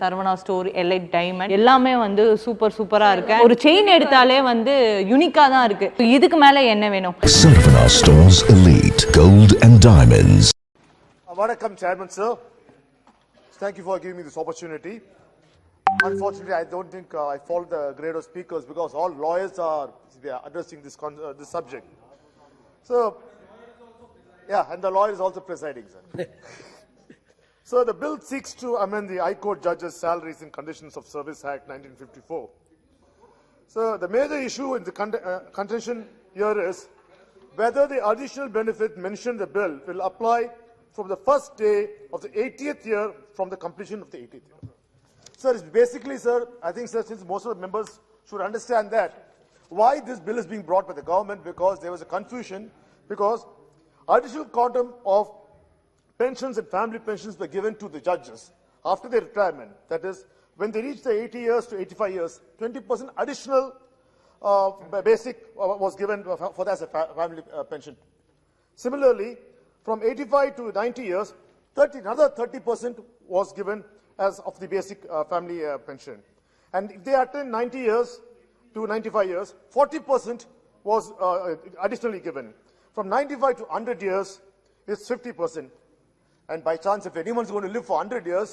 Saravana store, elite diamond எல்லாமே வந்து சூப்பரா இருக்கு. ஒரு செயின் எடுத்தாலே வந்து யூனிக்கா தான் இருக்கு. இதுக்கு மேல என்ன வேணும்? Sarvana Stores Elite Gold and Diamonds. Vanakkam Chairman sir, thank you for giving me this opportunity. Unfortunately, I don't think I follow the grade of speakers because all lawyers are addressing this subject. So, yeah, and the lawyer is also presiding, sir. So, the bill seeks to amend the High Court judges' salaries and conditions of Service Act 1954. So, the major issue in the contention here is whether the additional benefit mentioned in the bill will apply from the first day of the 80th year from the completion of the 80th year. Sir, it's basically, sir, I think, sir, since most of the members should understand that why this bill is being brought by the government, because there was a confusion, because additional quantum of pensions and family pensions were given to the judges after their retirement. That is, when they reach the 80 years to 85 years, 20% additional basic was given for that as a family pension. Similarly, from 85 to 90 years, another 30% was given as of the basic family pension. And if they attain 90 years to 95 years, 40% was additionally given. From 95 to 100 years is 50%. And by chance, if anyone's going to live for 100 years,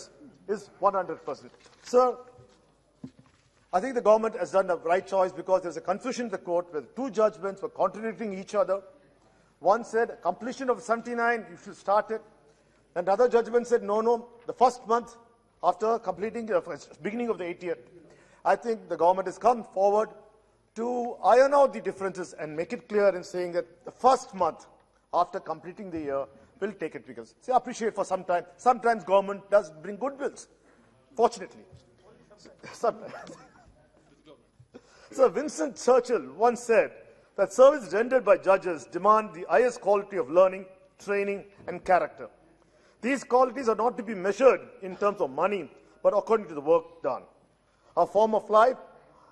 is 100%. Sir, I think the government has done the right choice because there's a confusion in the court where two judgments were contradicting each other. One said completion of 79, you should start it. And the other judgment said, no, the first month after completing the beginning of the 80th. I think the government has come forward to iron out the differences and make it clear in saying that the first month after completing the year will take it, because see, I appreciate for some time. Sometimes government does bring good bills, fortunately. Sometimes. Sir Winston Churchill once said that service rendered by judges demand the highest quality of learning, training, and character. These qualities are not to be measured in terms of money, but according to the work done. A form of life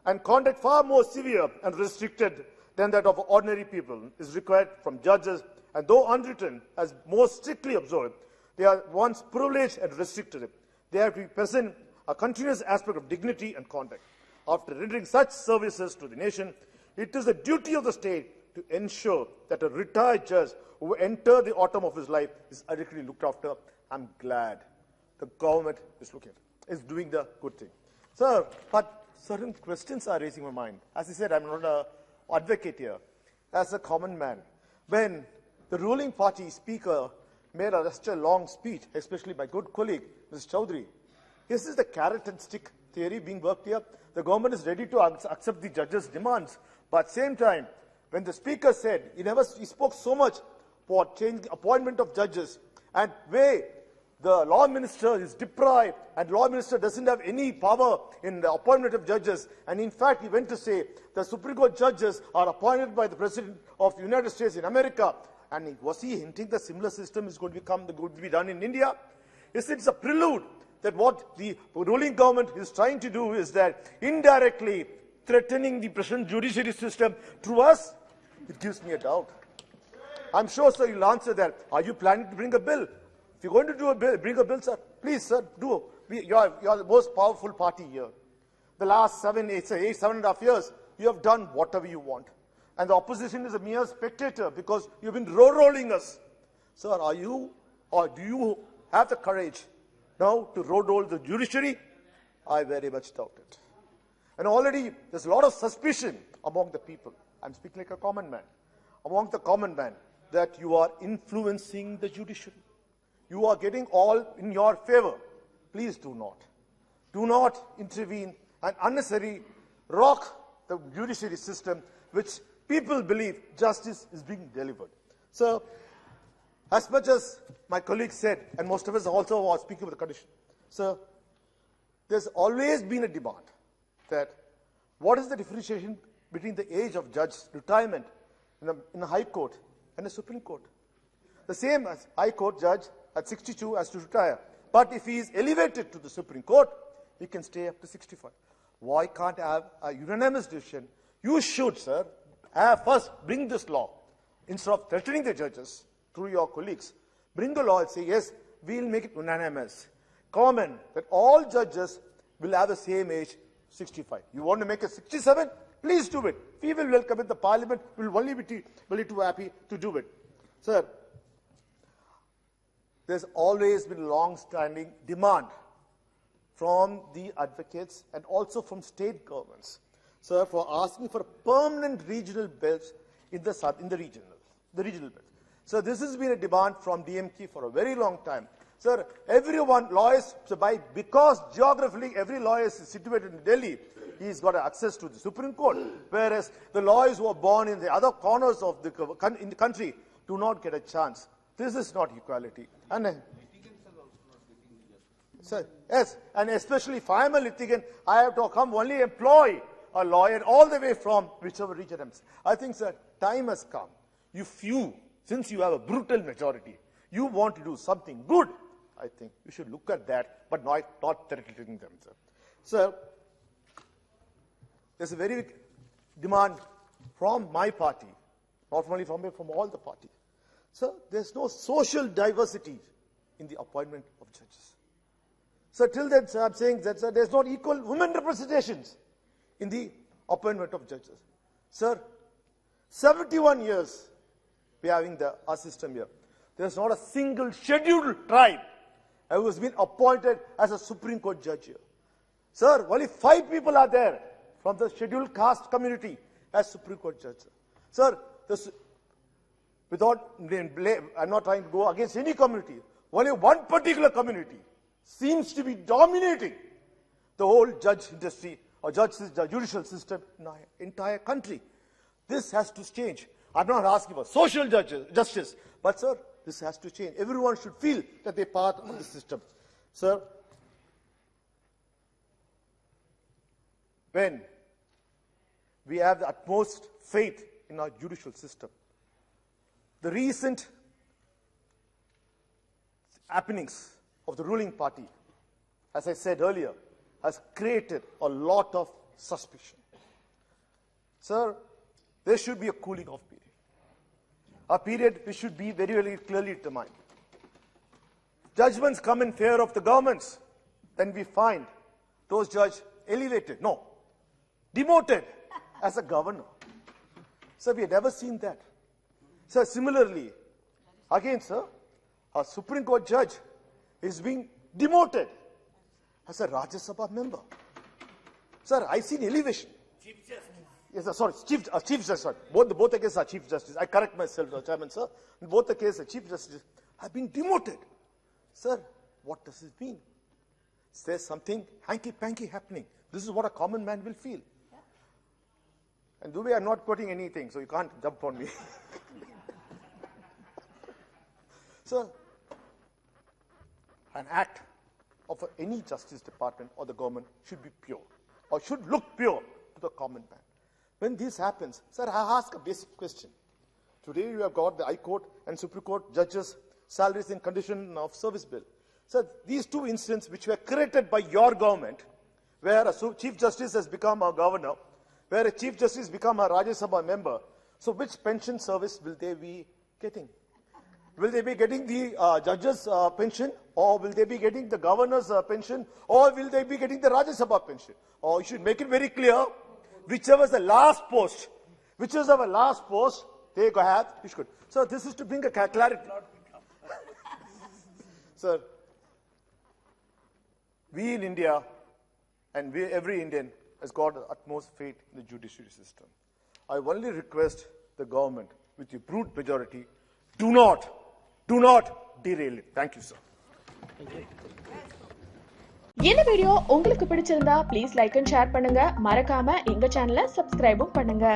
and conduct far more severe and restricted than that of ordinary people is required from judges, and though unwritten, as more strictly observed, they are once privileged and restricted. They have to be present a continuous aspect of dignity and conduct. After rendering such services to the nation, it is the duty of the state to ensure that a retired judge who enter the autumn of his life is adequately looked after. I'm glad the government is doing the good thing. Sir, but certain questions are raising my mind. As I said, I'm not an advocate here. As a common man, when the ruling party speaker made such a long speech, especially my good colleague, Mr. Chowdhury, this is the carrot and stick theory being worked here. The government is ready to accept the judges' demands, but at the same time, when the speaker said, he spoke so much for changing appointment of judges, and where the law minister is deprived, and law minister doesn't have any power in the appointment of judges, and in fact, he went to say the Supreme Court judges are appointed by the President of the United States in America, and was he hinting the similar system is going to be done in India? Is it a prelude that what the ruling government is trying to do is that indirectly threatening the present judiciary system through us? It gives me a doubt. I'm sure, sir, you'll answer that. Are you planning to bring a bill? If you're going to do a bill, bring a bill, sir. Please, sir, do. You're the most powerful party here. The last 7.5 years, you have done whatever you want. And the opposition is a mere spectator because you've been rolling us. Sir, are you, or do you have the courage now to roll the judiciary? I very much doubt it. And already there's a lot of suspicion among the people. I'm speaking like a common man. Among the common man, that you are influencing the judiciary. You are getting all in your favor. Please do not. Do not intervene and unnecessarily rock the judiciary system, which people believe justice is being delivered. So, as much as my colleague said, and most of us also are speaking with the condition, so there's always been a demand that what is the differentiation between the age of judge retirement in a high court and a Supreme Court? The same as high court judge at 62 has to retire. But if he is elevated to the Supreme Court, he can stay up to 65. Why can't I have a unanimous decision? You should, sir, first bring this law. Instead of threatening the judges through your colleagues, bring the law and say, yes, we'll make it unanimous. common that all judges will have the same age, 65. You want to make it 67? Please do it. We will welcome it. The Parliament will only be too happy to do it. Sir, there's always been long-standing demand from the advocates and also from state governments, sir, for asking for permanent regional belts in the regional belts. So this has been a demand from DMK for a very long time. Sir, because geographically every lawyer is situated in Delhi, he's got access to the Supreme Court, whereas the lawyers who are born in the other corners of the country do not get a chance. This is not equality. And sir, yes, and especially if I am a litigant, I have to come only employ a lawyer all the way from whichever region I'm. I think, sir, time has come. Since you have a brutal majority, you want to do something good. I think you should look at that, but not threatening them, sir. Sir, there's a very big demand from my party, not only from me, from all the parties. Sir, there's no social diversity in the appointment of judges. So till then, sir, I'm saying that, sir, there's not equal women representations in the appointment of judges. Sir, 71 years we're having our system here. There's not a single scheduled tribe who has been appointed as a Supreme Court judge here. Sir, only 5 people are there from the scheduled caste community as Supreme Court judges. Sir, I'm not trying to go against any community. Only one particular community seems to be dominating the whole judge industry or judicial system in our entire country. This has to change. I'm not asking for social justice, but sir, this has to change. Everyone should feel that they're part of the system. Sir, when we have the utmost faith in our judicial system, the recent happenings of the ruling party, as I said earlier, has created a lot of suspicion. Sir, there should be a cooling off period. A period which should be very, very clearly determined. Judgments come in favor of the governments, then we find those judges elevated, demoted as a governor. Sir, we have never seen that. Sir, similarly, again, sir, a Supreme Court judge is being demoted as a Rajya Sabha member. Sir, I seen elevation. Chief Justice. Yes, sir, sorry, Chief Justice. Sorry. Both the cases are Chief Justice. I correct myself, Chairman, sir. In both the cases, Chief Justice have been demoted. Sir, what does this mean? There's something hanky-panky happening. This is what a common man will feel. Yeah. And Dubey, I'm not quoting anything, so you can't jump on me. Sir, an act of any justice department or the government should be pure, or should look pure to the common man. When this happens, sir, I ask a basic question. Today you have got the High Court and Supreme Court judges' salaries and condition of service bill. Sir, these two incidents which were created by your government, where a Chief Justice has become a governor, where a Chief Justice become a Rajya Sabha member, so which pension service will they be getting? Will they be getting the judges' pension, or will they be getting the governor's pension, or will they be getting the Rajya Sabha pension? Or you should make it very clear, whichever is the last post, they go ahead, you should. So this is to bring a clarity. Sir, we in India, and every Indian has got the utmost faith in the judiciary system. I only request the government, with your brute majority, do not derail it. Thank you, sir. இந்த video உங்களுக்கு பிடிச்சிருந்தா please like and share பண்ணுங்க. மறக்காம எங்க சேனலை சப்ஸ்கிரைபும் பண்ணுங்க.